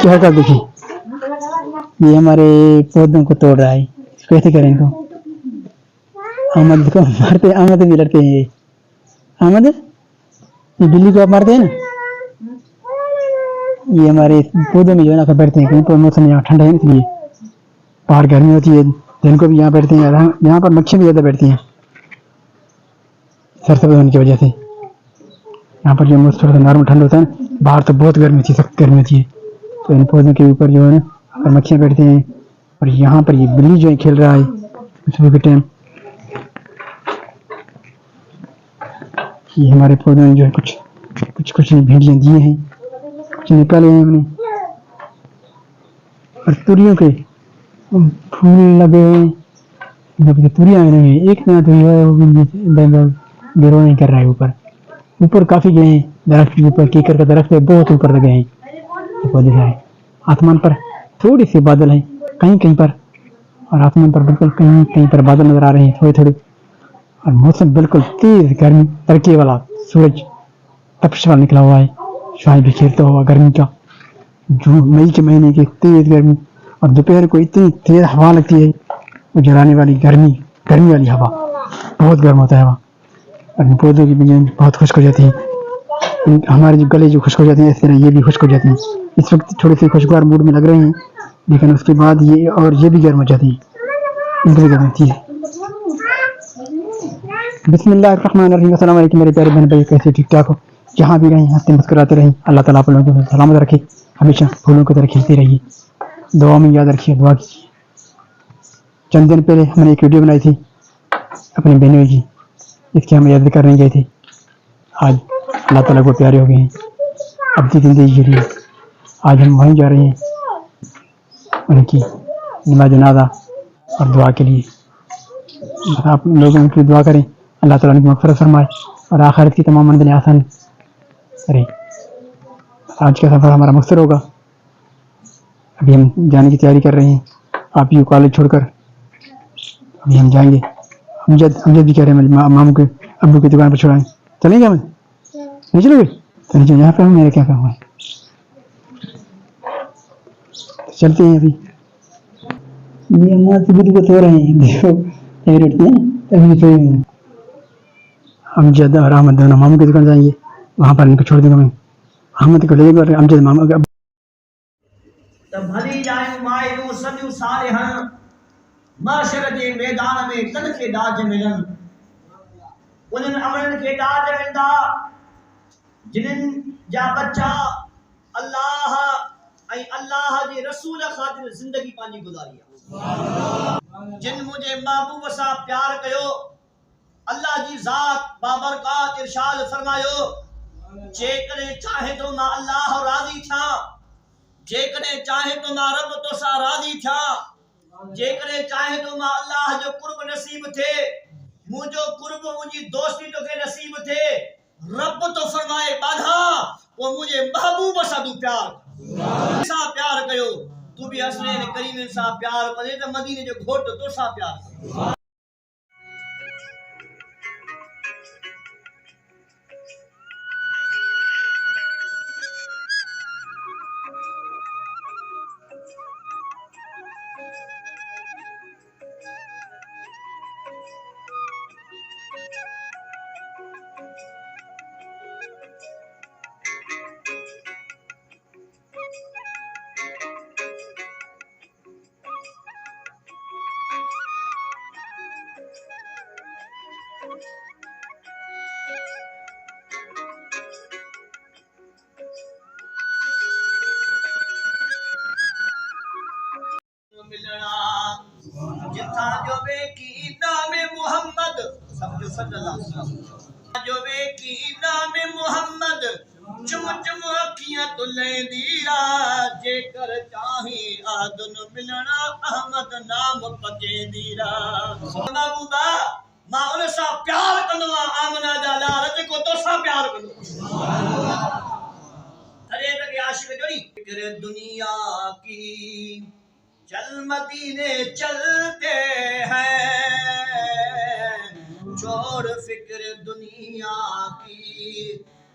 क्या कर देखिए, ये हमारे पौधों को तोड़ रहा है, कैसे करें इनको? अहमद को मारते, अहमद भी लड़ते हैं। ये अहमद, ये बिल्ली को आप मारते हैं ना, ये हमारे पौधों में जो है ना बैठते हैं, क्योंकि मौसम यहाँ ठंडा है इसलिए। बाहर गर्मी होती है, दिन को भी यहाँ बैठते हैं, यहाँ पर मक्खियाँ भी ज़्यादा बैठती हैं सरसब्ज़ होने की वजह से। यहाँ पर जो मौसम थोड़ा सा नॉर्मल ठंड होता है ना, बाहर तो बहुत गर्मी होती है, सख्त गर्मी होती है, तो इन पौधों के ऊपर जो है ना अगर मक्खियाँ बैठती हैं। और यहाँ पर ये बिल्ली जो है खेल रहा है सुबह के टाइम। ये हमारे पौधों में जो है कुछ भेड़ियाँ दिए हैं, कुछ निकाले हैं हमने। और तुरियों के फूल लगे हैं, तुरियाँ आई नहीं है, एक नया तुरी है वो ग्रो नहीं कर रहा है। ऊपर काफी गए हैं, दरख्त के ऊपर कीकर का दरख्त है, बहुत ऊपर लगे हैं तो पौधे हैं। आसमान पर थोड़ी सी बादल है कहीं कहीं पर, और आसमान पर बिल्कुल कहीं कहीं पर बादल नजर आ रहे हैं थोड़े थोड़े। और मौसम बिल्कुल तेज गर्मी, तड़के वाला सूरज तपश वाला निकला हुआ है, शायद बिखेरता हुआ गर्मी का, जून मई के महीने की तेज गर्मी। और दोपहर को इतनी तेज हवा लगती है, वो जलाने वाली गर्मी वाली हवा, बहुत गर्म होता है हवा। और पौधों की बीजें बहुत खुश्क हो जाती हैं, हमारे जो गले जो खुश्क हो जाते हैं, इस तरह ये भी खुश्क हो जाती हैं। इस वक्त थोड़े से खुशगवार मूड में लग रहे हैं, लेकिन उसके बाद ये भी गर्म हो जाती है, इनको भी गर्म होती है। बिस्मिल्लाहिर्रहमानिर्रहीम। अस्सलाम वालेकुम मेरे प्यारे बहन भाई, कैसे ठीक ठाक हो? जहाँ भी रहें हंसते मुस्कुराते रहें। अल्लाह ताला आप लोगों को सलामत रखे, हमेशा फूलों की तरह खिलते रहिए, दुआ में याद रखिए, दुआ कीजिए। चंद दिन पहले हमने एक वीडियो बनाई थी अपनी बहनों की, इसकी हम याद करने गए थे। आज अल्लाह ताला को प्यारे हो गए हैं, अब की जिंदगी के लिए आज हम वहीं जा रहे हैं उनकी नमाज जनाजा और दुआ के लिए। आप लोग उनकी दुआ करें, अल्लाह ताला उनकी मग़फ़िरत फरमाए और आखिरत की तमाम मंजिलें आसान करे। आज का सफ़र हमारा मुख्तर होगा, अभी हम जाने की तैयारी कर रहे हैं। आप यू कॉलेज छोड़कर अभी हम जाएंगे। अमजद भी कह रहे हैं मामू के अब्बू की दुकान पर छोड़ाएं, चलेंगे? हम नहीं चलोगे तो नहीं चलो, यहाँ पर मेरे क्या काम है, तो चलते हैं। अभी ये अम्मा को सो रहे हैं, देखो अमजद और अहमद दोनों मामू की दुकान जाएंगे, वहाँ पर इनको छोड़ दूंगा मैं। अहमद को ले जाएगा और अमजद मामा का तब भली जाए मायू सदियों सारे हैं माशर जे मैदान में तन के दाज मिलन, उन्हनि अमरन के दाज मिलदा जिन जा बच्चा अल्लाह ऐं अल्लाह जे रसूल खातिर जिंदगी पांजी गुजारी आहे। जिन मुझे महबूब सां प्यार कयो, अल्लाह जी ज़ात बाबरकात इरशाद फरमायो, जेकॾहिं चाहे तो मां अल्लाह राज़ी थियां, जेकॾहिं चाहे तो मां रब तोसां राज़ी थियां, जेकॾहिं चाहे तो मां अल्लाह जो कुर्ब नसीब थे, मुझो कुर्ब मुझी दोस्ती तोखे नसीब थे। रब तो फरमाए बाधा वो मुझे महबूब सां तू प्यार कयो, तू भी हसनैन करीम सां प्यार करे त मदीने जो घोट तोसां प्यार करे। जिथा जो बेकी नामे मोहम्मद समझो सल्लल्लाहु अलैहि वसल्लम, जो बेकी नामे मोहम्मद चुम चुम अखियां तो लेंदी रात, जेकर चाहे आदन मिलना अहमद नाम पकेंदी रात। महबूबा मां उन सां प्यार कंदो आहियां, आमना जा लाल जेको तोसां प्यार कंदो। अरे लगे आशिक जोड़ी फिक्र दुनिया की चल मदीने चलते हैं, छोड़ फिक्र दुनिया की